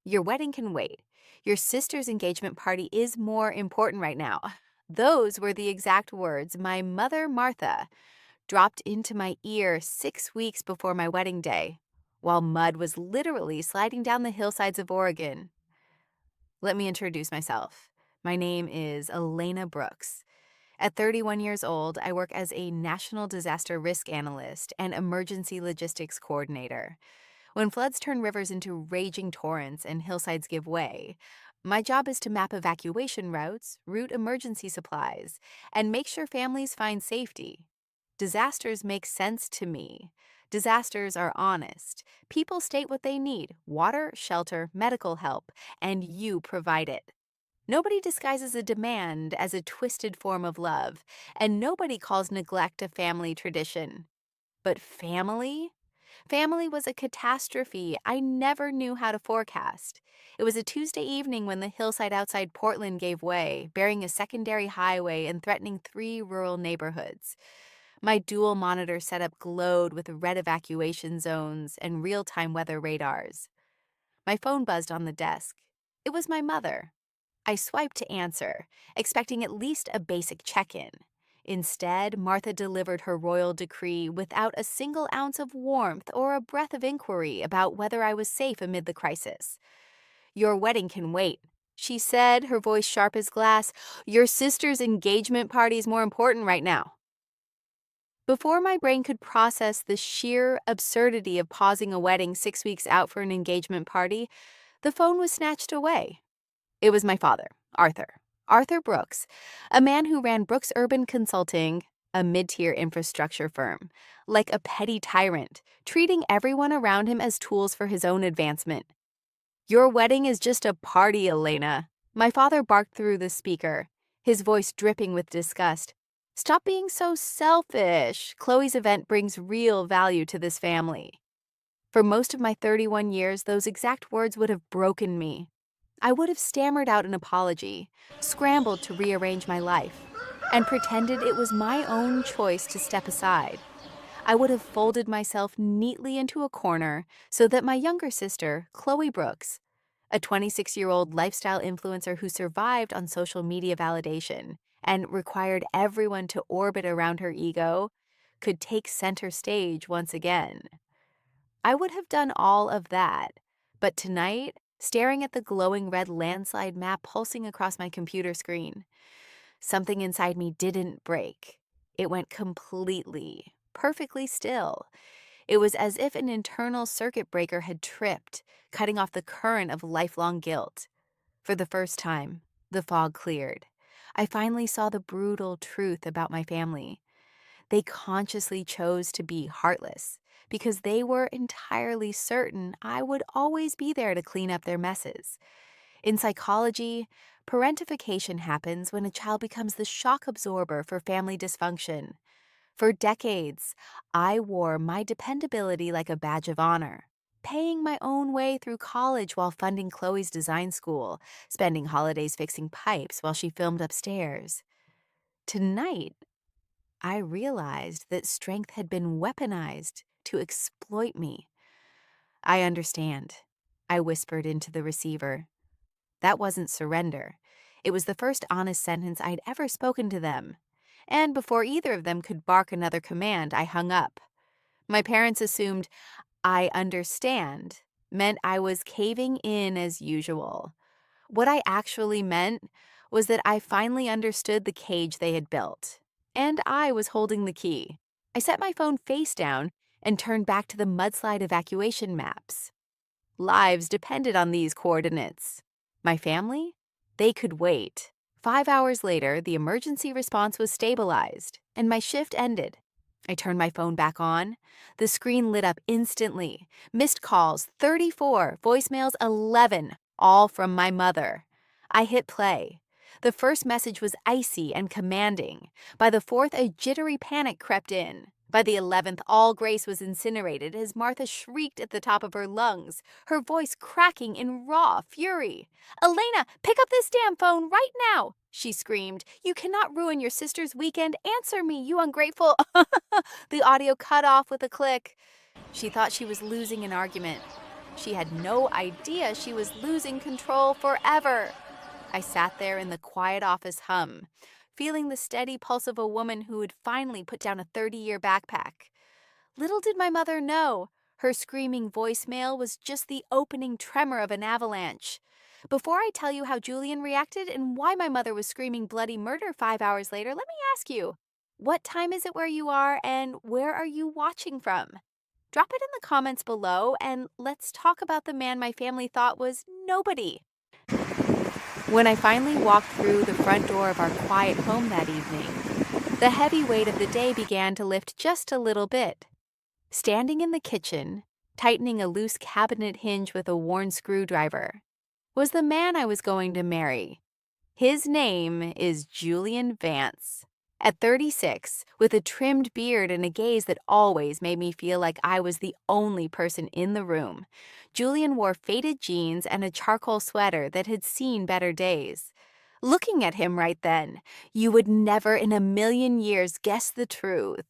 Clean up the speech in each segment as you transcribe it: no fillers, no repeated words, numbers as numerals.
Your wedding can wait. Your sister's engagement party is more important right now. Those were the exact words my mother, Martha, dropped into my ear 6 weeks before my wedding day, while mud was literally sliding down the hillsides of Oregon. Let me introduce myself. My name is Elena Brooks. At 31 years old, I work as a National Disaster Risk Analyst and Emergency Logistics Coordinator. When floods turn rivers into raging torrents and hillsides give way, my job is to map evacuation routes, route emergency supplies, and make sure families find safety. Disasters make sense to me. Disasters are honest. People state what they need: water, shelter, medical help, and you provide it. Nobody disguises a demand as a twisted form of love, and nobody calls neglect a family tradition. But family? Family was a catastrophe I never knew how to forecast. It was a Tuesday evening when the hillside outside Portland gave way, bearing a secondary highway and threatening 3 rural neighborhoods. My dual monitor setup glowed with red evacuation zones and real-time weather radars. My phone buzzed on the desk. It was my mother. I swiped to answer, expecting at least a basic check-in. Instead, Martha delivered her royal decree without a single ounce of warmth or a breath of inquiry about whether I was safe amid the crisis. "Your wedding can wait," she said, her voice sharp as glass. "Your sister's engagement party is more important right now." Before my brain could process the sheer absurdity of pausing a wedding 6 weeks out for an engagement party, the phone was snatched away. It was my father, Arthur Brooks, a man who ran Brooks Urban Consulting, a mid-tier infrastructure firm, like a petty tyrant, treating everyone around him as tools for his own advancement. "Your wedding is just a party, Elena," my father barked through the speaker, his voice dripping with disgust. "Stop being so selfish. Chloe's event brings real value to this family." For most of my 31 years, those exact words would have broken me. I would have stammered out an apology, scrambled to rearrange my life, and pretended it was my own choice to step aside. I would have folded myself neatly into a corner so that my younger sister, Chloe Brooks, a 26-year-old lifestyle influencer who survived on social media validation and required everyone to orbit around her ego, could take center stage once again. I would have done all of that, but tonight, staring at the glowing red landslide map pulsing across my computer screen, something inside me didn't break. It went completely, perfectly still. It was as if an internal circuit breaker had tripped, cutting off the current of lifelong guilt. For the first time, the fog cleared. I finally saw the brutal truth about my family. They consciously chose to be heartless because they were entirely certain I would always be there to clean up their messes. In psychology, parentification happens when a child becomes the shock absorber for family dysfunction. For decades, I wore my dependability like a badge of honor, paying my own way through college while funding Chloe's design school, spending holidays fixing pipes while she filmed upstairs. Tonight, I realized that strength had been weaponized to exploit me. "I understand," I whispered into the receiver. That wasn't surrender. It was the first honest sentence I'd ever spoken to them. And before either of them could bark another command, I hung up. My parents assumed "I understand" meant I was caving in as usual. What I actually meant was that I finally understood the cage they had built, and I was holding the key. I set my phone face down and turned back to the mudslide evacuation maps. Lives depended on these coordinates. My family? They could wait. 5 hours later, the emergency response was stabilized, and my shift ended. I turned my phone back on. The screen lit up instantly. Missed calls, 34, voicemails, 11, all from my mother. I hit play. The first message was icy and commanding. By the fourth, a jittery panic crept in. By the 11th, all grace was incinerated as Martha shrieked at the top of her lungs, her voice cracking in raw fury. "Elena, pick up this damn phone right now!" she screamed. "You cannot ruin your sister's weekend. Answer me, you ungrateful—" The audio cut off with a click. She thought she was losing an argument. She had no idea she was losing control forever. I sat there in the quiet office hum, feeling the steady pulse of a woman who had finally put down a 30-year backpack. Little did my mother know, her screaming voicemail was just the opening tremor of an avalanche. Before I tell you how Julian reacted and why my mother was screaming bloody murder 5 hours later, let me ask you, what time is it where you are and where are you watching from? Drop it in the comments below and let's talk about the man my family thought was nobody. When I finally walked through the front door of our quiet home that evening, the heavy weight of the day began to lift just a little bit. Standing in the kitchen, tightening a loose cabinet hinge with a worn screwdriver, was the man I was going to marry. His name is Julian Vance. At 36, with a trimmed beard and a gaze that always made me feel like I was the only person in the room, Julian wore faded jeans and a charcoal sweater that had seen better days. Looking at him right then, you would never in a million years guess the truth.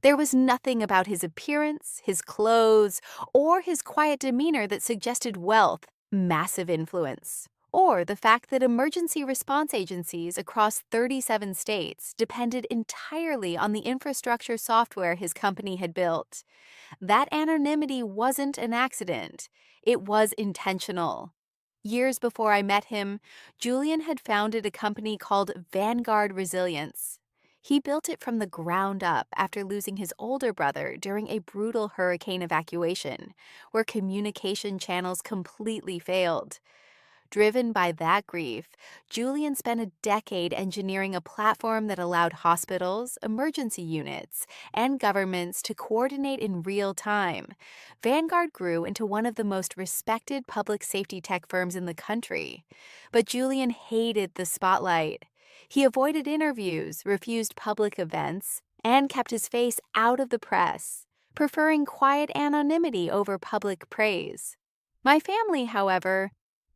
There was nothing about his appearance, his clothes, or his quiet demeanor that suggested wealth, massive influence, or the fact that emergency response agencies across 37 states depended entirely on the infrastructure software his company had built. That anonymity wasn't an accident. It was intentional. Years before I met him, Julian had founded a company called Vanguard Resilience. He built it from the ground up after losing his older brother during a brutal hurricane evacuation, where communication channels completely failed. Driven by that grief, Julian spent a decade engineering a platform that allowed hospitals, emergency units, and governments to coordinate in real time. Vanguard grew into one of the most respected public safety tech firms in the country. But Julian hated the spotlight. He avoided interviews, refused public events, and kept his face out of the press, preferring quiet anonymity over public praise. My family, however,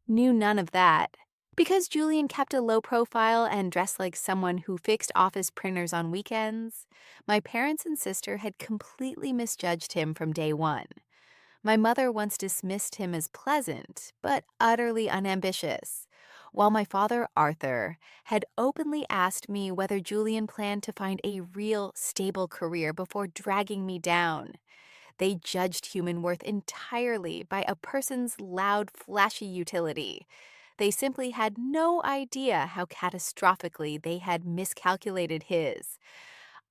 knew none of that. Because Julian kept a low profile and dressed like someone who fixed office printers on weekends, my parents and sister had completely misjudged him from day one. My mother once dismissed him as pleasant, but utterly unambitious, while my father, Arthur, had openly asked me whether Julian planned to find a real, stable career before dragging me down. They judged human worth entirely by a person's loud, flashy utility. They simply had no idea how catastrophically they had miscalculated his.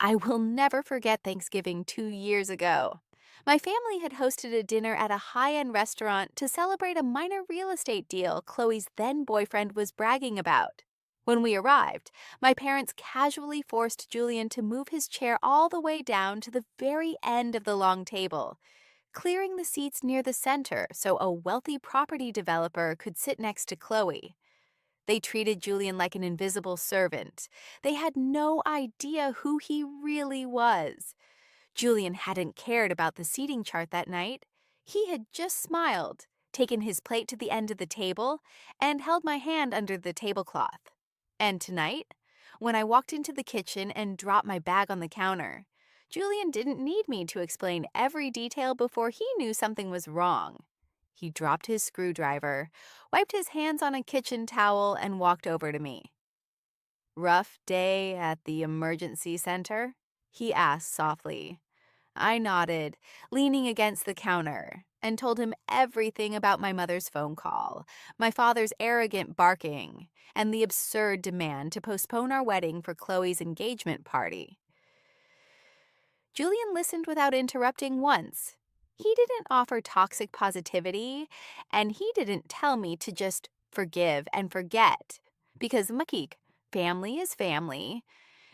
I will never forget Thanksgiving 2 years ago. My family had hosted a dinner at a high-end restaurant to celebrate a minor real estate deal Chloe's then-boyfriend was bragging about. When we arrived, my parents casually forced Julian to move his chair all the way down to the very end of the long table, clearing the seats near the center so a wealthy property developer could sit next to Chloe. They treated Julian like an invisible servant. They had no idea who he really was. Julian hadn't cared about the seating chart that night. He had just smiled, taken his plate to the end of the table, and held my hand under the tablecloth. And tonight, when I walked into the kitchen and dropped my bag on the counter, Julian didn't need me to explain every detail before he knew something was wrong. He dropped his screwdriver, wiped his hands on a kitchen towel, and walked over to me. "Rough day at the emergency center?" he asked softly. I nodded, leaning against the counter, and told him everything about my mother's phone call, my father's arrogant barking, and the absurd demand to postpone our wedding for Chloe's engagement party. Julian listened without interrupting once. He didn't offer toxic positivity, and he didn't tell me to just forgive and forget, because makik, family is family.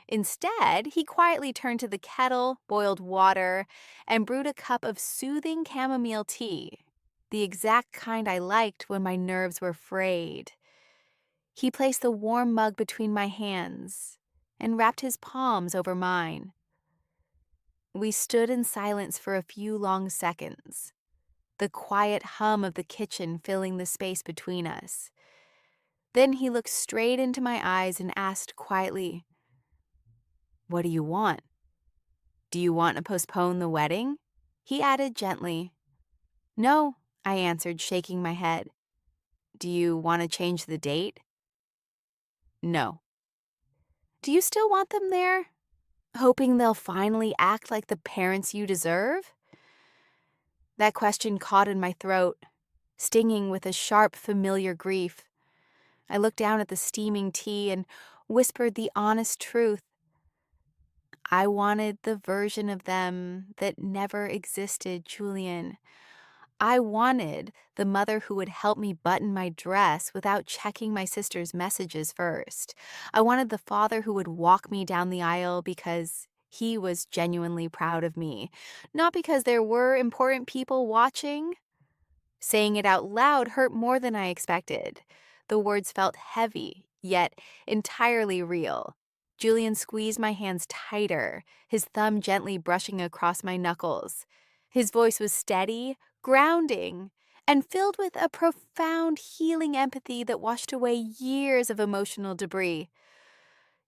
Instead, he quietly turned to the kettle, boiled water, and brewed a cup of soothing chamomile tea, the exact kind I liked when my nerves were frayed. He placed the warm mug between my hands and wrapped his palms over mine. We stood in silence for a few long seconds, the quiet hum of the kitchen filling the space between us. Then he looked straight into my eyes and asked quietly, "What do you want? Do you want to postpone the wedding?" He added gently, "No, I answered, shaking my head. Do you want to change the date? No. Do you still want them there? Hoping they'll finally act like the parents you deserve? That question caught in my throat, stinging with a sharp, familiar grief. I looked down at the steaming tea and whispered the honest truth. I wanted the version of them that never existed, Julian. I wanted the mother who would help me button my dress without checking my sister's messages first. I wanted the father who would walk me down the aisle because he was genuinely proud of me, not because there were important people watching. Saying it out loud hurt more than I expected. The words felt heavy, yet entirely real. Julian squeezed my hands tighter, his thumb gently brushing across my knuckles. His voice was steady, grounding, and filled with a profound healing empathy that washed away years of emotional debris.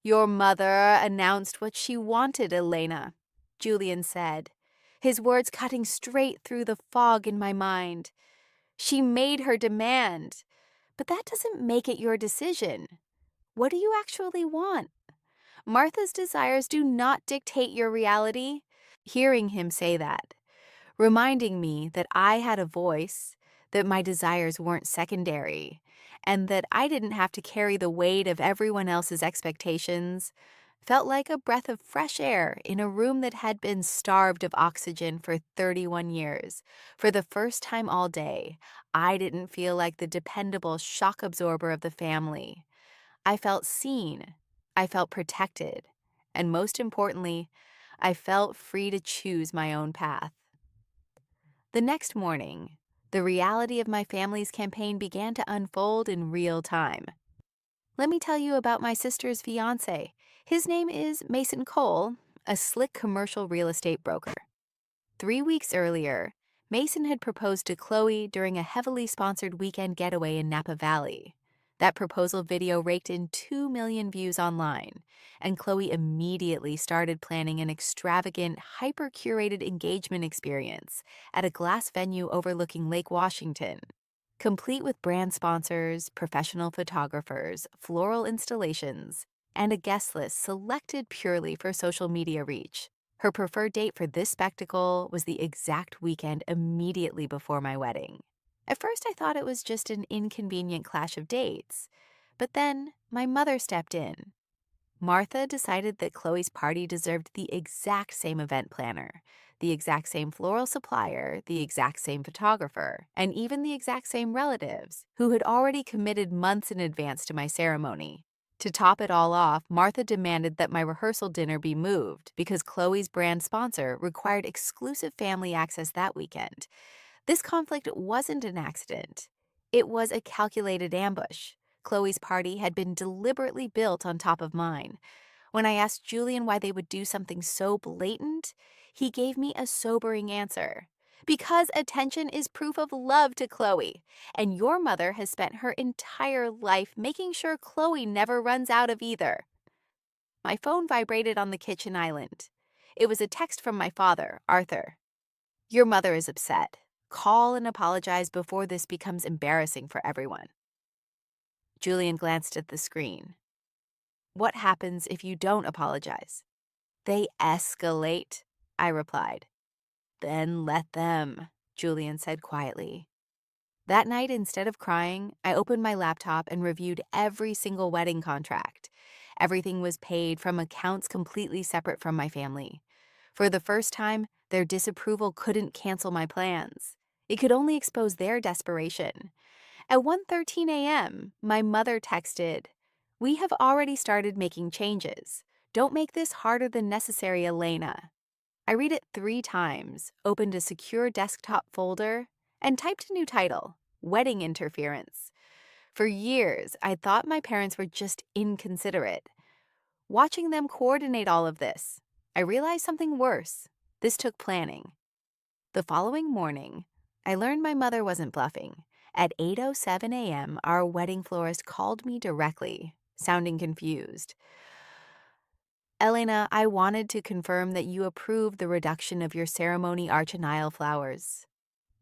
Your mother announced what she wanted, Elena, Julian said, his words cutting straight through the fog in my mind. She made her demand. But that doesn't make it your decision. What do you actually want? Martha's desires do not dictate your reality. Hearing him say that, reminding me that I had a voice, that my desires weren't secondary, and that I didn't have to carry the weight of everyone else's expectations, felt like a breath of fresh air in a room that had been starved of oxygen for 31 years. For the first time all day, I didn't feel like the dependable shock absorber of the family. I felt seen, I felt protected, and most importantly, I felt free to choose my own path. The next morning, the reality of my family's campaign began to unfold in real time. Let me tell you about my sister's fiancé. His name is Mason Cole, a slick commercial real estate broker. 3 weeks earlier, Mason had proposed to Chloe during a heavily sponsored weekend getaway in Napa Valley. That proposal video raked in 2 million views online, and Chloe immediately started planning an extravagant, hyper-curated engagement experience at a glass venue overlooking Lake Washington. Complete with brand sponsors, professional photographers, floral installations, and a guest list selected purely for social media reach. Her preferred date for this spectacle was the exact weekend immediately before my wedding. At first, I thought it was just an inconvenient clash of dates, but then my mother stepped in. Martha decided that Chloe's party deserved the exact same event planner, the exact same floral supplier, the exact same photographer, and even the exact same relatives who had already committed months in advance to my ceremony. To top it all off, Martha demanded that my rehearsal dinner be moved because Chloe's brand sponsor required exclusive family access that weekend. This conflict wasn't an accident. It was a calculated ambush. Chloe's party had been deliberately built on top of mine. When I asked Julian why they would do something so blatant, he gave me a sobering answer. Because attention is proof of love to Chloe, and your mother has spent her entire life making sure Chloe never runs out of either. My phone vibrated on the kitchen island. It was a text from my father, Arthur. Your mother is upset. Call and apologize before this becomes embarrassing for everyone. Julian glanced at the screen. What happens if you don't apologize? They escalate, I replied. Then let them, Julian said quietly. That night, instead of crying, I opened my laptop and reviewed every single wedding contract. Everything was paid from accounts completely separate from my family. For the first time, their disapproval couldn't cancel my plans. It could only expose their desperation. At 1:13 a.m., my mother texted, "We have already started making changes. Don't make this harder than necessary, Elena." I read it 3 times, opened a secure desktop folder, and typed a new title, Wedding Interference. For years, I thought my parents were just inconsiderate. Watching them coordinate all of this, I realized something worse. This took planning. The following morning, I learned my mother wasn't bluffing. At 8:07 a.m., our wedding florist called me directly, sounding confused. Elena, I wanted to confirm that you approved the reduction of your ceremony arch and aisle flowers.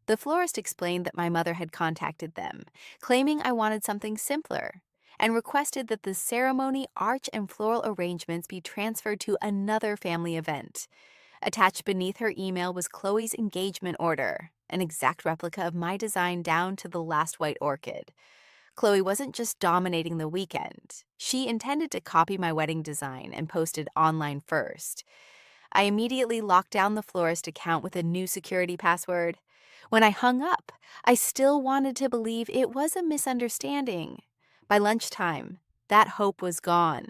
The florist explained that my mother had contacted them, claiming I wanted something simpler, and requested that the ceremony, arch, and floral arrangements be transferred to another family event. Attached beneath her email was Chloe's engagement order, an exact replica of my design down to the last white orchid. Chloe wasn't just dominating the weekend. She intended to copy my wedding design and post it online first. I immediately locked down the florist account with a new security password. When I hung up, I still wanted to believe it was a misunderstanding. By lunchtime, that hope was gone.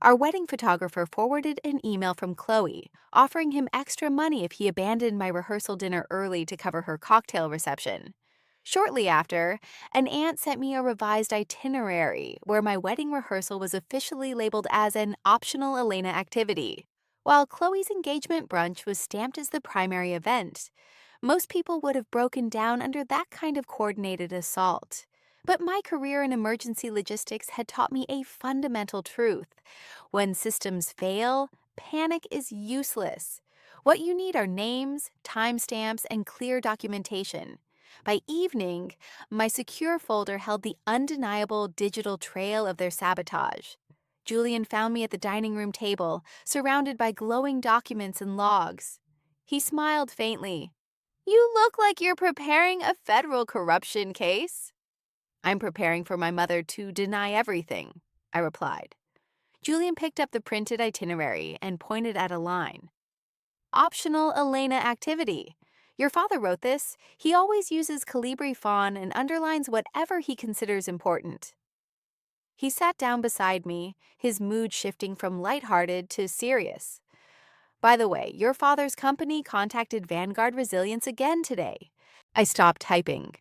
Our wedding photographer forwarded an email from Chloe, offering him extra money if he abandoned my rehearsal dinner early to cover her cocktail reception. Shortly after, an aunt sent me a revised itinerary where my wedding rehearsal was officially labeled as an optional Elena activity, while Chloe's engagement brunch was stamped as the primary event. Most people would have broken down under that kind of coordinated assault. But my career in emergency logistics had taught me a fundamental truth. When systems fail, panic is useless. What you need are names, timestamps, and clear documentation. By evening, my secure folder held the undeniable digital trail of their sabotage. Julian found me at the dining room table, surrounded by glowing documents and logs. He smiled faintly. "You look like you're preparing a federal corruption case." "I'm preparing for my mother to deny everything," I replied. Julian picked up the printed itinerary and pointed at a line. "Optional Elena activity. Your father wrote this. He always uses Calibri font and underlines whatever he considers important." He sat down beside me, his mood shifting from lighthearted to serious. "By the way, your father's company contacted Vanguard Resilience again today." I stopped typing.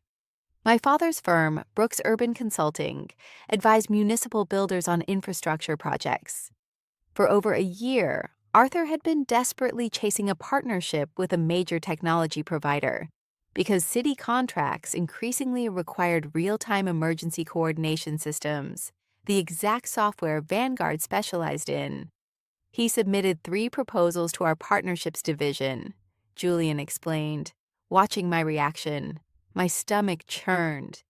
My father's firm, Brooks Urban Consulting, advised municipal builders on infrastructure projects. For over a year, Arthur had been desperately chasing a partnership with a major technology provider because city contracts increasingly required real-time emergency coordination systems, the exact software Vanguard specialized in. He submitted 3 proposals to our partnerships division, Julian explained, watching my reaction. My stomach churned.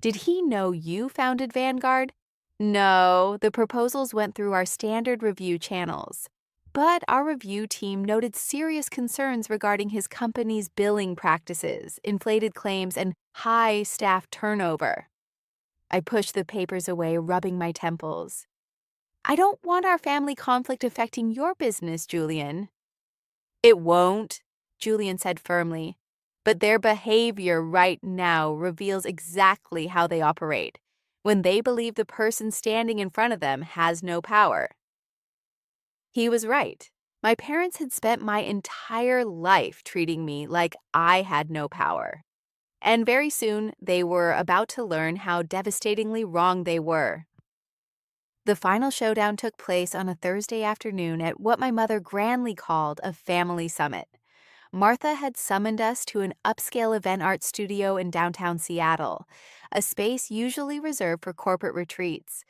"Did he know you founded Vanguard?" "No, the proposals went through our standard review channels. But our review team noted serious concerns regarding his company's billing practices, inflated claims, and high staff turnover." I pushed the papers away, rubbing my temples. "I don't want our family conflict affecting your business, Julian." "It won't," Julian said firmly. "But their behavior right now reveals exactly how they operate, when they believe the person standing in front of them has no power." He was right. My parents had spent my entire life treating me like I had no power. And very soon, they were about to learn how devastatingly wrong they were. The final showdown took place on a Thursday afternoon at what my mother grandly called a family summit. Martha had summoned us to an upscale event art studio in downtown Seattle, a space usually reserved for corporate retreats.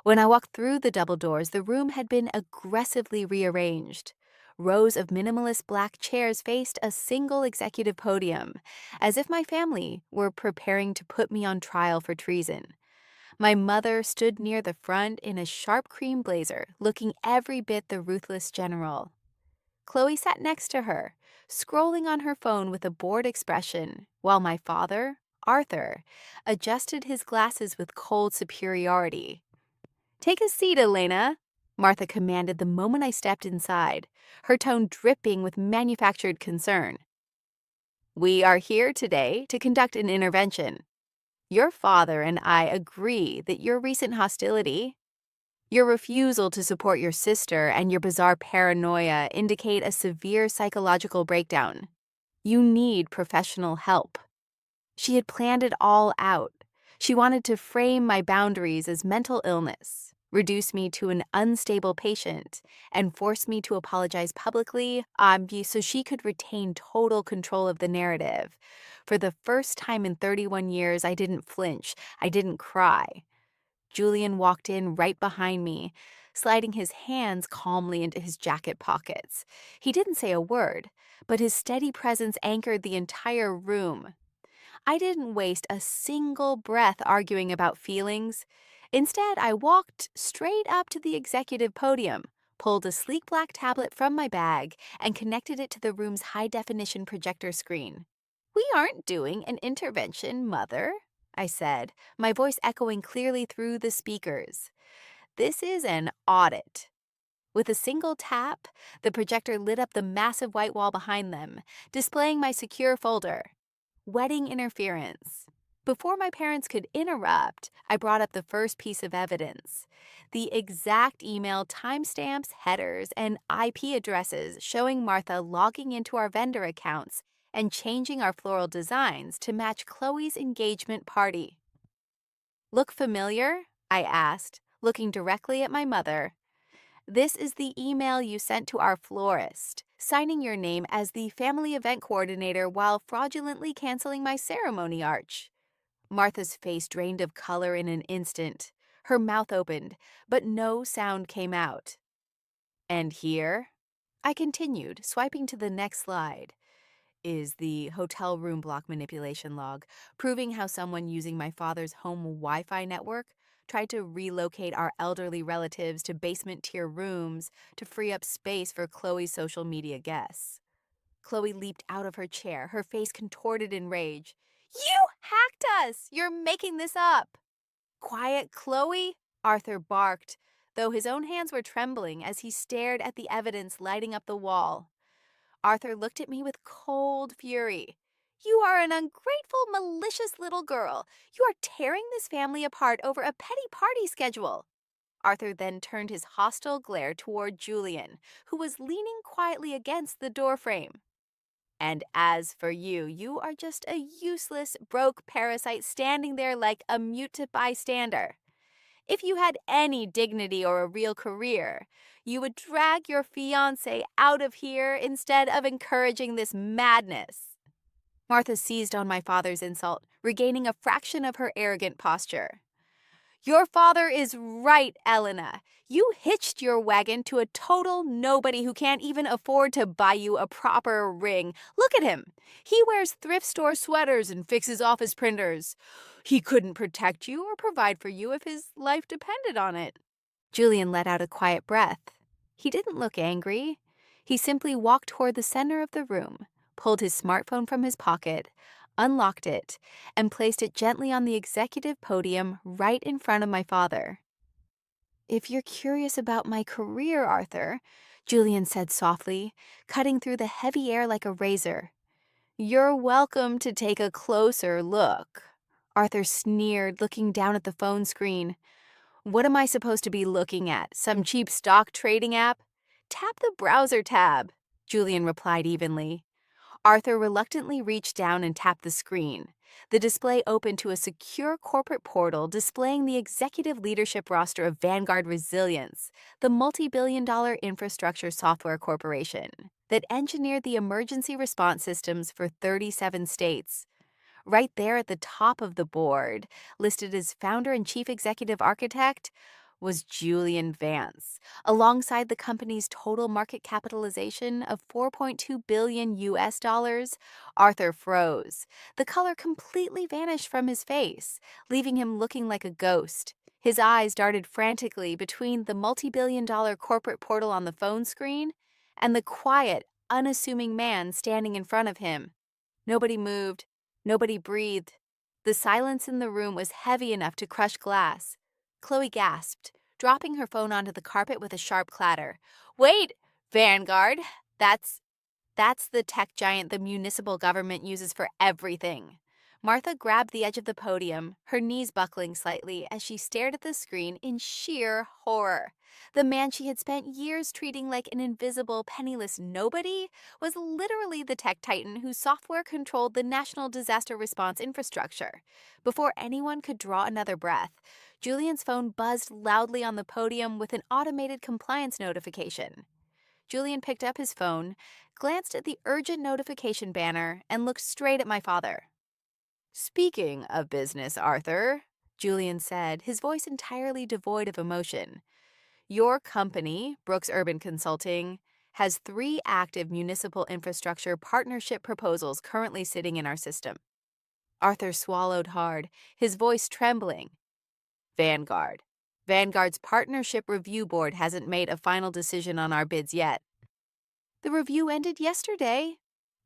When I walked through the double doors, the room had been aggressively rearranged. Rows of minimalist black chairs faced a single executive podium, as if my family were preparing to put me on trial for treason. My mother stood near the front in a sharp cream blazer, looking every bit the ruthless general. Chloe sat next to her, scrolling on her phone with a bored expression, while my father, Arthur, adjusted his glasses with cold superiority. "Take a seat, Elena," Martha commanded the moment I stepped inside, her tone dripping with manufactured concern. "We are here today to conduct an intervention. Your father and I agree that your recent hostility, your refusal to support your sister, and your bizarre paranoia indicate a severe psychological breakdown. You need professional help." She had planned it all out. She wanted to frame my boundaries as mental illness, reduce me to an unstable patient, and force me to apologize publicly, so she could retain total control of the narrative. For the first time in 31 years, I didn't flinch. I didn't cry. Julian walked in right behind me, sliding his hands calmly into his jacket pockets. He didn't say a word, but his steady presence anchored the entire room. I didn't waste a single breath arguing about feelings. Instead, I walked straight up to the executive podium, pulled a sleek black tablet from my bag, and connected it to the room's high-definition projector screen. "We aren't doing an intervention, Mother," I said, my voice echoing clearly through the speakers. "This is an audit." With a single tap, the projector lit up the massive white wall behind them, displaying my secure folder. Wedding interference. Before my parents could interrupt, I brought up the first piece of evidence: the exact email timestamps, headers, and IP addresses showing Martha logging into our vendor accounts and changing our floral designs to match Chloe's engagement party. "Look familiar?" I asked, looking directly at my mother. "This is the email you sent to our florist, signing your name as the family event coordinator while fraudulently canceling my ceremony arch." Martha's face drained of color in an instant. Her mouth opened, but no sound came out. "And here," I continued, swiping to the next slide, "is the hotel room block manipulation log, proving how someone using my father's home Wi-Fi network tried to relocate our elderly relatives to basement-tier rooms to free up space for Chloe's social media guests." Chloe leaped out of her chair, her face contorted in rage. "You hacked us! You're making this up!" "Quiet, Chloe," Arthur barked, though his own hands were trembling as he stared at the evidence lighting up the wall. Arthur looked at me with cold fury. "You are an ungrateful, malicious little girl. You are tearing this family apart over a petty party schedule." Arthur then turned his hostile glare toward Julian, who was leaning quietly against the doorframe. "And as for you, you are just a useless, broke parasite standing there like a mute bystander. If you had any dignity or a real career, you would drag your fiancé out of here instead of encouraging this madness." Martha seized on my father's insult, regaining a fraction of her arrogant posture. "Your father is right, Elena. You hitched your wagon to a total nobody who can't even afford to buy you a proper ring. Look at him. He wears thrift store sweaters and fixes office printers. He couldn't protect you or provide for you if his life depended on it." Julian let out a quiet breath. He didn't look angry. He simply walked toward the center of the room, pulled his smartphone from his pocket, unlocked it, and placed it gently on the executive podium right in front of my father. "If you're curious about my career, Arthur," Julian said softly, cutting through the heavy air like a razor, "you're welcome to take a closer look." Arthur sneered, looking down at the phone screen. "What am I supposed to be looking at? Some cheap stock trading app?" "Tap the browser tab," Julian replied evenly. Arthur reluctantly reached down and tapped the screen. The display opened to a secure corporate portal displaying the executive leadership roster of Vanguard Resilience, the multi-billion-dollar infrastructure software corporation that engineered the emergency response systems for 37 states. Right there at the top of the board, listed as founder and chief executive architect, was Julian Vance, alongside the company's total market capitalization of 4.2 billion US dollars. Arthur froze. The color completely vanished from his face, leaving him looking like a ghost. His eyes darted frantically between the multi-billion-dollar corporate portal on the phone screen and the quiet, unassuming man standing in front of him. Nobody moved. Nobody breathed. The silence in the room was heavy enough to crush glass. Chloe gasped, dropping her phone onto the carpet with a sharp clatter. "Wait, Vanguard. That's the tech giant the municipal government uses for everything." Martha grabbed the edge of the podium, her knees buckling slightly as she stared at the screen in sheer horror. The man she had spent years treating like an invisible, penniless nobody was literally the tech titan whose software controlled the national disaster response infrastructure. Before anyone could draw another breath, Julian's phone buzzed loudly on the podium with an automated compliance notification. Julian picked up his phone, glanced at the urgent notification banner, and looked straight at my father. "Speaking of business, Arthur," Julian said, his voice entirely devoid of emotion, "your company, Brooks Urban Consulting, has 3 active municipal infrastructure partnership proposals currently sitting in our system." Arthur swallowed hard, his voice trembling. Vanguard. Vanguard's partnership review board hasn't made a final decision on our bids yet. The review ended yesterday,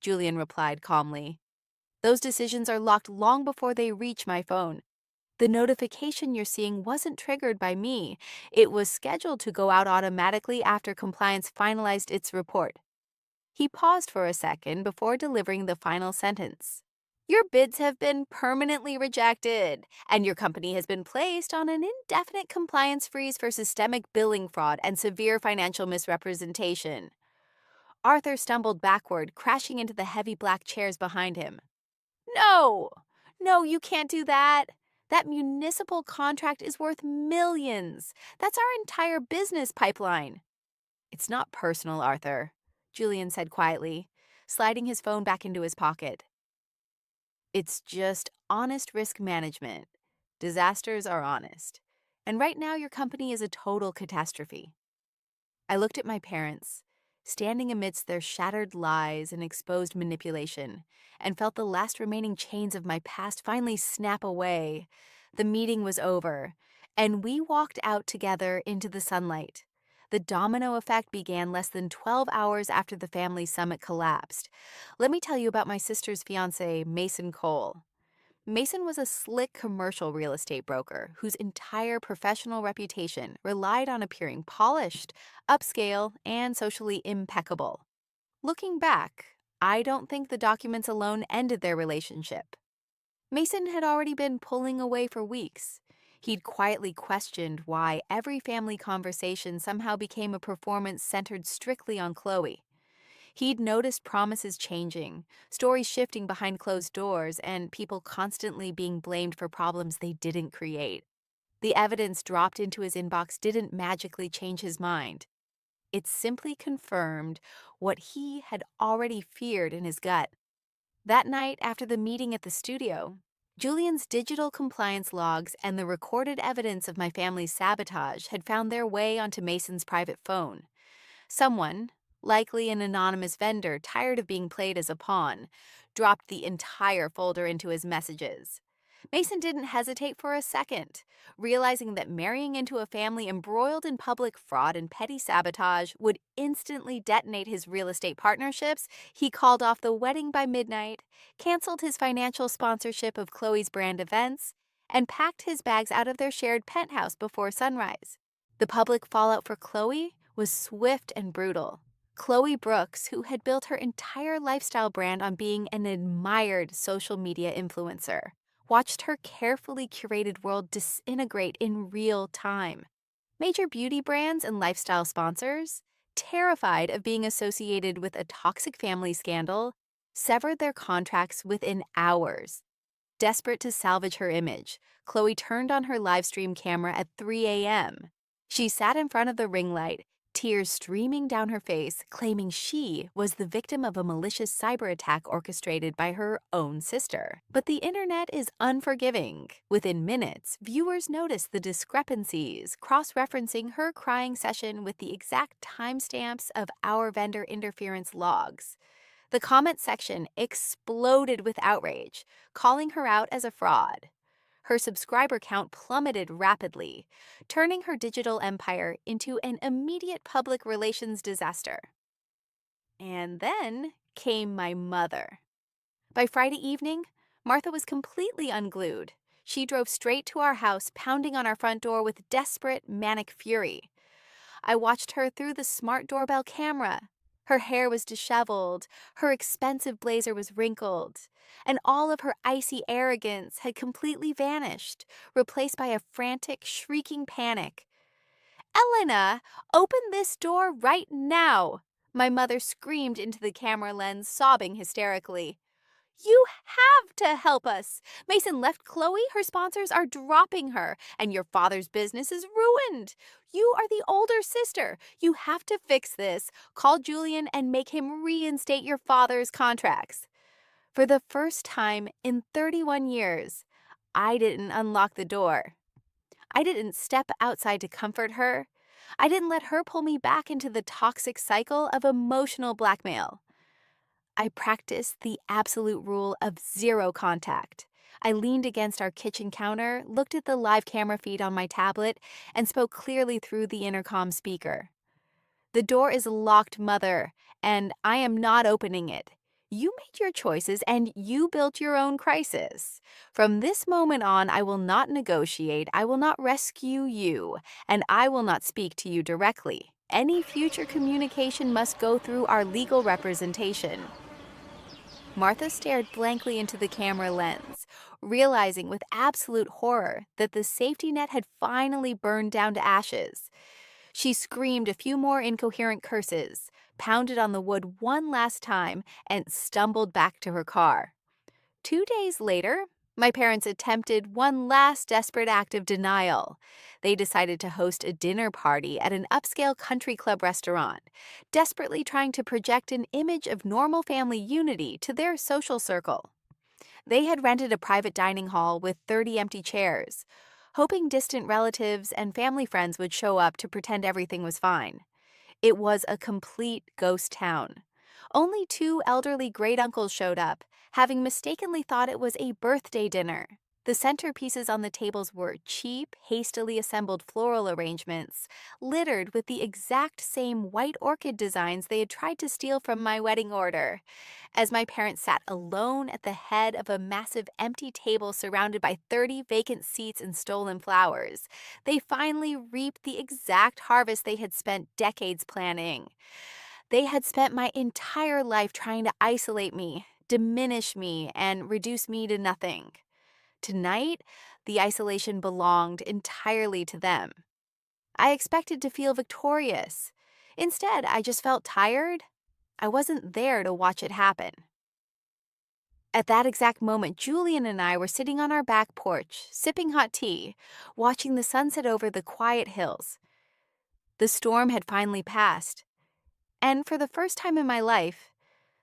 Julian replied calmly. Those decisions are locked long before they reach my phone. The notification you're seeing wasn't triggered by me. It was scheduled to go out automatically after compliance finalized its report. He paused for a second before delivering the final sentence. Your bids have been permanently rejected, and your company has been placed on an indefinite compliance freeze for systemic billing fraud and severe financial misrepresentation. Arthur stumbled backward, crashing into the heavy black chairs behind him. No! No, you can't do that. That municipal contract is worth millions. That's our entire business pipeline. It's not personal, Arthur, Julian said quietly, sliding his phone back into his pocket. It's just honest risk management. Disasters are honest. And right now, your company is a total catastrophe. I looked at my parents, standing amidst their shattered lies and exposed manipulation, and felt the last remaining chains of my past finally snap away. The meeting was over, and we walked out together into the sunlight. The domino effect began less than 12 hours after the family summit collapsed. Let me tell you about my sister's fiancé, Mason Cole. Mason was a slick commercial real estate broker whose entire professional reputation relied on appearing polished, upscale, and socially impeccable. Looking back, I don't think the documents alone ended their relationship. Mason had already been pulling away for weeks. He'd quietly questioned why every family conversation somehow became a performance centered strictly on Chloe. He'd noticed promises changing, stories shifting behind closed doors, and people constantly being blamed for problems they didn't create. The evidence dropped into his inbox didn't magically change his mind. It simply confirmed what he had already feared in his gut. That night, after the meeting at the studio, Julian's digital compliance logs and the recorded evidence of my family's sabotage had found their way onto Mason's private phone. Someone, likely an anonymous vendor tired of being played as a pawn, dropped the entire folder into his messages. Mason didn't hesitate for a second. Realizing that marrying into a family embroiled in public fraud and petty sabotage would instantly detonate his real estate partnerships, he called off the wedding by midnight, canceled his financial sponsorship of Chloe's brand events, and packed his bags out of their shared penthouse before sunrise. The public fallout for Chloe was swift and brutal. Chloe Brooks, who had built her entire lifestyle brand on being an admired social media influencer, watched her carefully curated world disintegrate in real time. Major beauty brands and lifestyle sponsors, terrified of being associated with a toxic family scandal, severed their contracts within hours. Desperate to salvage her image, Chloe turned on her live stream camera at 3 a.m. She sat in front of the ring light, tears streaming down her face, claiming she was the victim of a malicious cyber attack orchestrated by her own sister. But the internet is unforgiving. Within minutes, viewers noticed the discrepancies, cross-referencing her crying session with the exact timestamps of our vendor interference logs. The comment section exploded with outrage, calling her out as a fraud. Her subscriber count plummeted rapidly, turning her digital empire into an immediate public relations disaster. And then came my mother. By Friday evening, Martha was completely unglued. She drove straight to our house, pounding on our front door with desperate, manic fury. I watched her through the smart doorbell camera. Her hair was disheveled, her expensive blazer was wrinkled, and all of her icy arrogance had completely vanished, replaced by a frantic, shrieking panic. "Elena, open this door right now!" My mother screamed into the camera lens, sobbing hysterically. "You have to help us! Mason left Chloe, her sponsors are dropping her, and your father's business is ruined. You are the older sister. You have to fix this. Call Julian and make him reinstate your father's contracts." For the first time in 31 years, I didn't unlock the door. I didn't step outside to comfort her. I didn't let her pull me back into the toxic cycle of emotional blackmail. I practiced the absolute rule of zero contact. I leaned against our kitchen counter, looked at the live camera feed on my tablet, and spoke clearly through the intercom speaker. "The door is locked, Mother, and I am not opening it. You made your choices and you built your own crisis. From this moment on, I will not negotiate, I will not rescue you, and I will not speak to you directly. Any future communication must go through our legal representation." Martha stared blankly into the camera lens, realizing with absolute horror that the safety net had finally burned down to ashes. She screamed a few more incoherent curses, pounded on the wood one last time, and stumbled back to her car. 2 days later, my parents attempted one last desperate act of denial. They decided to host a dinner party at an upscale country club restaurant, desperately trying to project an image of normal family unity to their social circle. They had rented a private dining hall with 30 empty chairs, hoping distant relatives and family friends would show up to pretend everything was fine. It was a complete ghost town. Only two elderly great uncles showed up, having mistakenly thought it was a birthday dinner. The centerpieces on the tables were cheap, hastily assembled floral arrangements, littered with the exact same white orchid designs they had tried to steal from my wedding order. As my parents sat alone at the head of a massive empty table surrounded by 30 vacant seats and stolen flowers, they finally reaped the exact harvest they had spent decades planning. They had spent my entire life trying to isolate me, diminish me, and reduce me to nothing. Tonight, the isolation belonged entirely to them. I expected to feel victorious. Instead, I just felt tired. I wasn't there to watch it happen. At that exact moment, Julian and I were sitting on our back porch, sipping hot tea, watching the sunset over the quiet hills. The storm had finally passed, and for the first time in my life,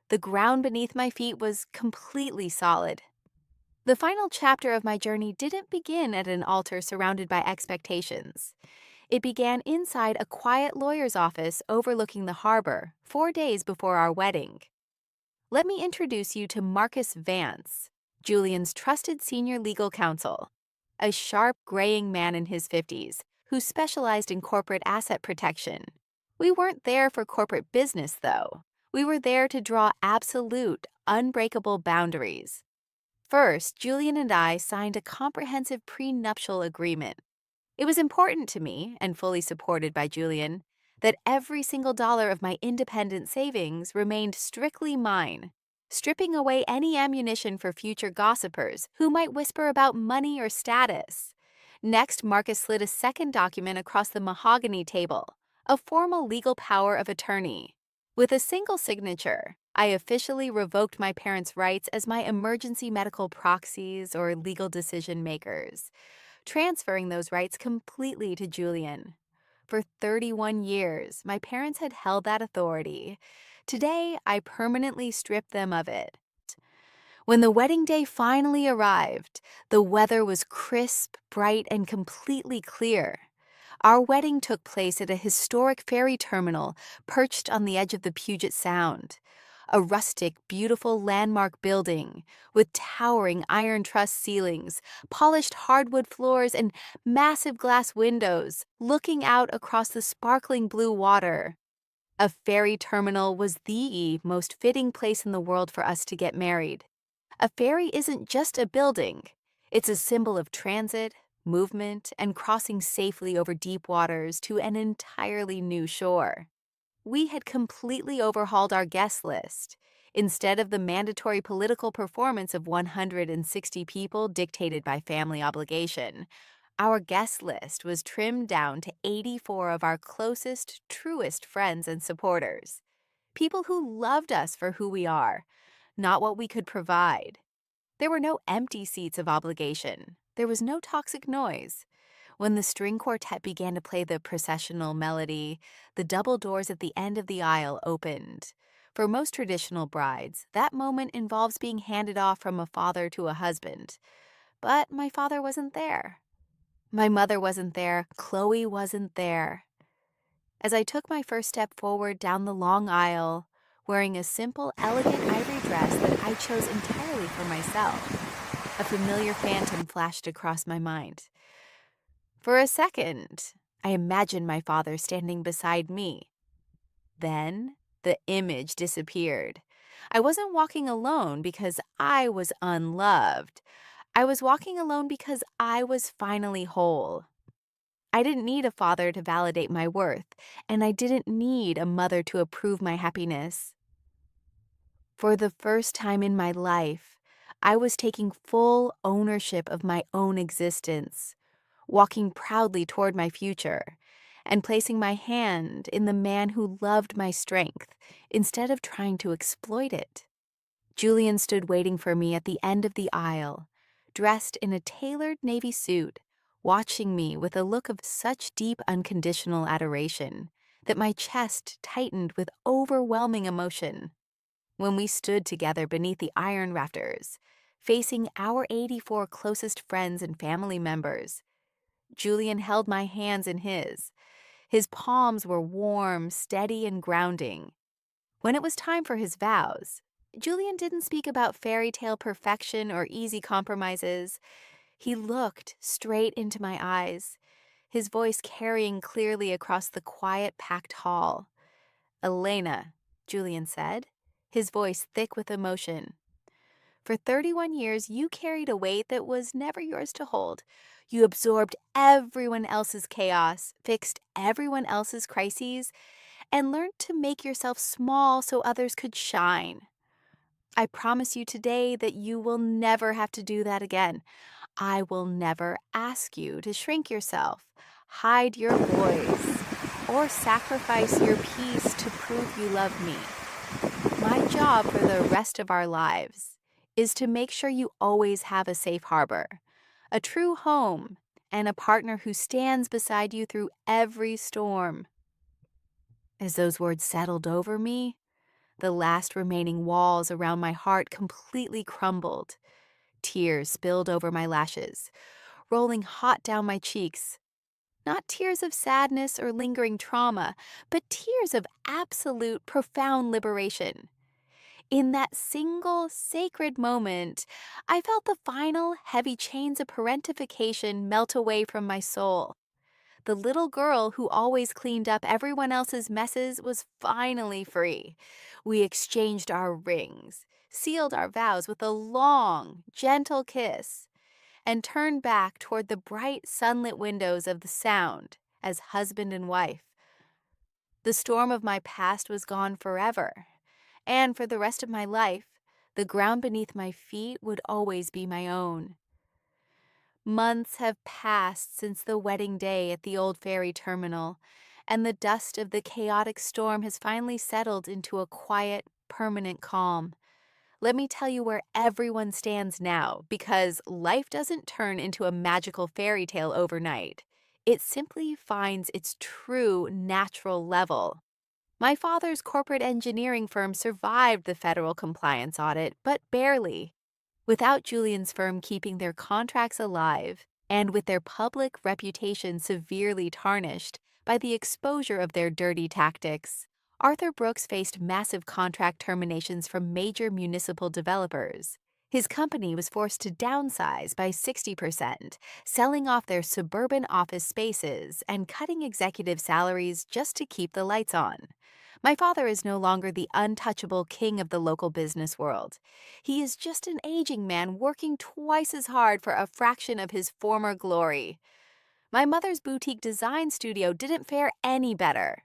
the ground beneath my feet was completely solid. The final chapter of my journey didn't begin at an altar surrounded by expectations. It began inside a quiet lawyer's office overlooking the harbor 4 days before our wedding. Let me introduce you to Marcus Vance, Julian's trusted senior legal counsel, a sharp, graying man in his 50s who specialized in corporate asset protection. We weren't there for corporate business, though. We were there to draw absolute, unbreakable boundaries. First, Julian and I signed a comprehensive prenuptial agreement. It was important to me, and fully supported by Julian, that every single dollar of my independent savings remained strictly mine, stripping away any ammunition for future gossipers who might whisper about money or status. Next, Marcus slid a second document across the mahogany table, a formal legal power of attorney. With a single signature, I officially revoked my parents' rights as my emergency medical proxies or legal decision makers, transferring those rights completely to Julian. For 31 years, my parents had held that authority. Today, I permanently stripped them of it. When the wedding day finally arrived, the weather was crisp, bright, and completely clear. Our wedding took place at a historic ferry terminal perched on the edge of the Puget Sound. A rustic, beautiful landmark building with towering iron truss ceilings, polished hardwood floors, and massive glass windows looking out across the sparkling blue water. A ferry terminal was the most fitting place in the world for us to get married. A ferry isn't just a building. It's a symbol of transit, movement, and crossing safely over deep waters to an entirely new shore. We had completely overhauled our guest list. Instead of the mandatory political performance of 160 people dictated by family obligation, our guest list was trimmed down to 84 of our closest, truest friends and supporters. People who loved us for who we are, not what we could provide. There were no empty seats of obligation. There was no toxic noise. When the string quartet began to play the processional melody, the double doors at the end of the aisle opened. For most traditional brides, that moment involves being handed off from a father to a husband. But my father wasn't there. My mother wasn't there. Chloe wasn't there. As I took my first step forward down the long aisle, wearing a simple, elegant ivory dress that I chose entirely for myself, A familiar phantom flashed across my mind. For a second, I imagined my father standing beside me. Then the image disappeared. I wasn't walking alone because I was unloved. I was walking alone because I was finally whole. I didn't need a father to validate my worth, and I didn't need a mother to approve my happiness. For the first time in my life, I was taking full ownership of my own existence, walking proudly toward my future, and placing my hand in the man who loved my strength instead of trying to exploit it. Julian stood waiting for me at the end of the aisle, dressed in a tailored navy suit, watching me with a look of such deep unconditional adoration that my chest tightened with overwhelming emotion. When we stood together beneath the iron rafters, facing our 84 closest friends and family members, Julian held my hands in his. His palms were warm, steady, and grounding. When it was time for his vows, Julian didn't speak about fairy tale perfection or easy compromises. He looked straight into my eyes, his voice carrying clearly across the quiet, packed hall. "Elena," Julian said, his voice thick with emotion. "For 31 years, you carried a weight that was never yours to hold. You absorbed everyone else's chaos, fixed everyone else's crises, and learned to make yourself small so others could shine. I promise you today that you will never have to do that again. I will never ask you to shrink yourself, hide your voice, or sacrifice your peace to prove you love me. My job for the rest of our lives is to make sure you always have a safe harbor, a true home, and a partner who stands beside you through every storm." As those words settled over me, the last remaining walls around my heart completely crumbled. Tears spilled over my lashes, rolling hot down my cheeks. Not tears of sadness or lingering trauma, but tears of absolute, profound liberation. In that single, sacred moment, I felt the final, heavy chains of parentification melt away from my soul. The little girl who always cleaned up everyone else's messes was finally free. We exchanged our rings, sealed our vows with a long, gentle kiss, and turned back toward the bright, sunlit windows of the Sound as husband and wife. The storm of my past was gone forever, and for the rest of my life, the ground beneath my feet would always be my own. Months have passed since the wedding day at the old ferry terminal, and the dust of the chaotic storm has finally settled into a quiet, permanent calm. Let me tell you where everyone stands now, because life doesn't turn into a magical fairy tale overnight. It simply finds its true, natural level. My father's corporate engineering firm survived the federal compliance audit, but barely. Without Julian's firm keeping their contracts alive, and with their public reputation severely tarnished by the exposure of their dirty tactics, Arthur Brooks faced massive contract terminations from major municipal developers. His company was forced to downsize by 60%, selling off their suburban office spaces and cutting executive salaries just to keep the lights on. My father is no longer the untouchable king of the local business world. He is just an aging man working twice as hard for a fraction of his former glory. My mother's boutique design studio didn't fare any better.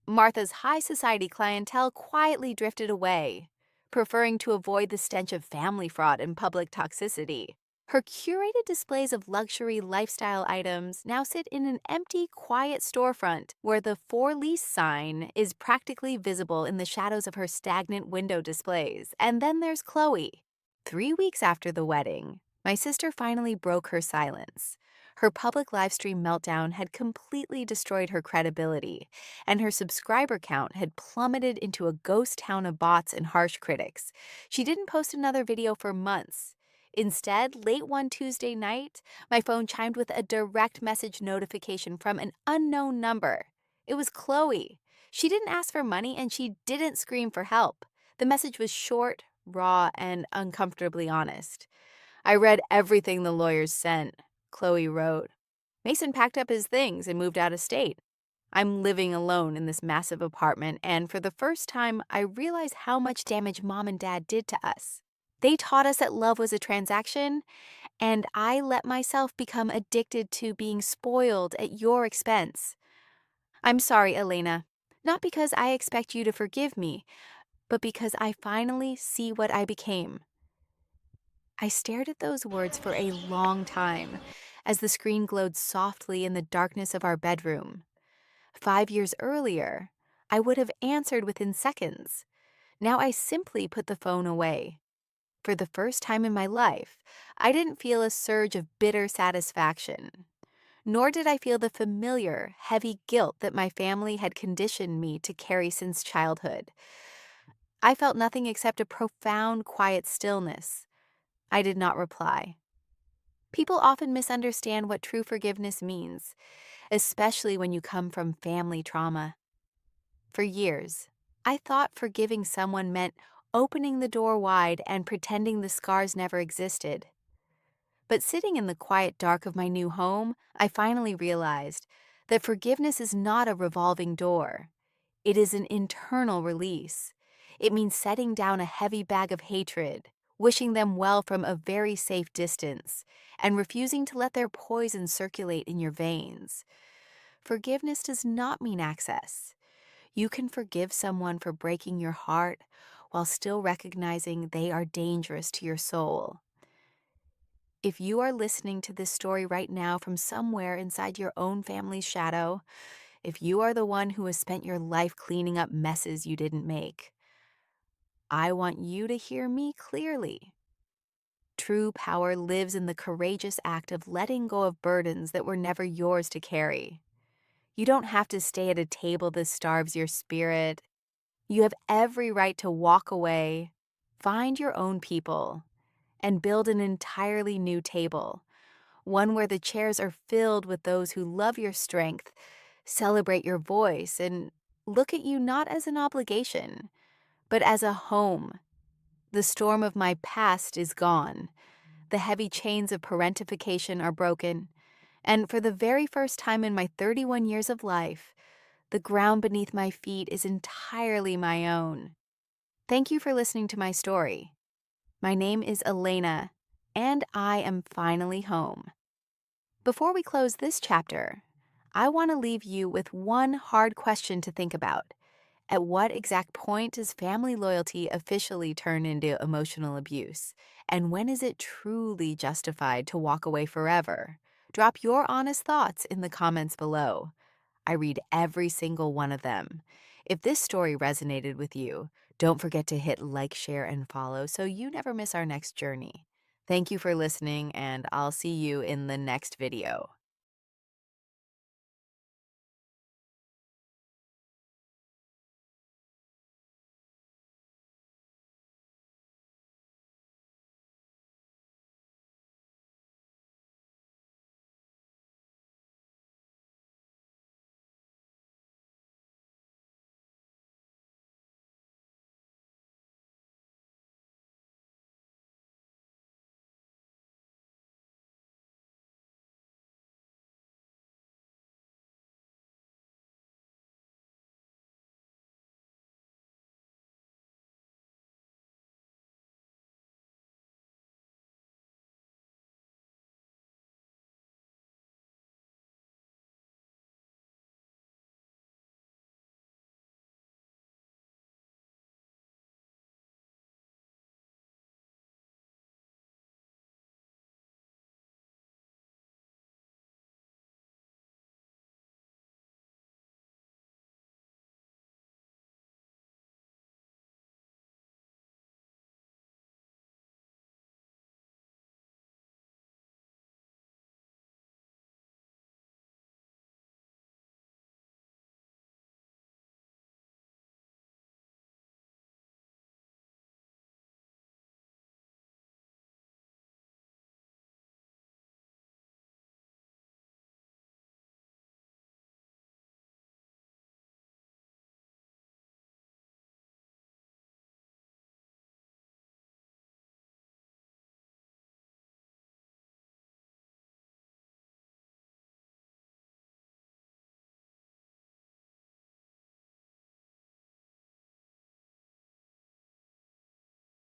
Martha's high society clientele quietly drifted away, preferring to avoid the stench of family fraud and public toxicity. Her curated displays of luxury lifestyle items now sit in an empty, quiet storefront where the "For Lease" sign is practically visible in the shadows of her stagnant window displays. And then there's Chloe. 3 weeks after the wedding, my sister finally broke her silence. Her public livestream meltdown had completely destroyed her credibility, and her subscriber count had plummeted into a ghost town of bots and harsh critics. She didn't post another video for months. Instead, late one Tuesday night, my phone chimed with a direct message notification from an unknown number. It was Chloe. She didn't ask for money and she didn't scream for help. The message was short, raw, and uncomfortably honest. I read everything the lawyers sent, Chloe wrote. Mason packed up his things and moved out of state. I'm living alone in this massive apartment, and for the first time, I realize how much damage mom and dad did to us. They taught us that love was a transaction, and I let myself become addicted to being spoiled at your expense. I'm sorry, Elena. Not because I expect you to forgive me, but because I finally see what I became. I stared at those words for a long time as the screen glowed softly in the darkness of our bedroom. 5 years earlier, I would have answered within seconds. Now I simply put the phone away. For the first time in my life, I didn't feel a surge of bitter satisfaction, nor did I feel the familiar, heavy guilt that my family had conditioned me to carry since childhood. I felt nothing except a profound, quiet stillness. I did not reply. People often misunderstand what true forgiveness means, especially when you come from family trauma. For years, I thought forgiving someone meant opening the door wide and pretending the scars never existed. But sitting in the quiet dark of my new home, I finally realized that forgiveness is not a revolving door. It is an internal release. It means setting down a heavy bag of hatred, wishing them well from a very safe distance, and refusing to let their poison circulate in your veins. Forgiveness does not mean access. You can forgive someone for breaking your heart while still recognizing they are dangerous to your soul. If you are listening to this story right now from somewhere inside your own family's shadow, if you are the one who has spent your life cleaning up messes you didn't make, I want you to hear me clearly. True power lives in the courageous act of letting go of burdens that were never yours to carry. You don't have to stay at a table that starves your spirit. You have every right to walk away, find your own people, and build an entirely new table, one where the chairs are filled with those who love your strength, celebrate your voice, and look at you not as an obligation, but as a home. The storm of my past is gone. The heavy chains of parentification are broken. And for the very first time in my 31 years of life, the ground beneath my feet is entirely my own. Thank you for listening to my story. My name is Elena, and I am finally home. Before we close this chapter, I want to leave you with one hard question to think about. At what exact point does family loyalty officially turn into emotional abuse? And when is it truly justified to walk away forever? Drop your honest thoughts in the comments below. I read every single one of them. If this story resonated with you, don't forget to hit like, share, and follow so you never miss our next journey. Thank you for listening, and I'll see you in the next video.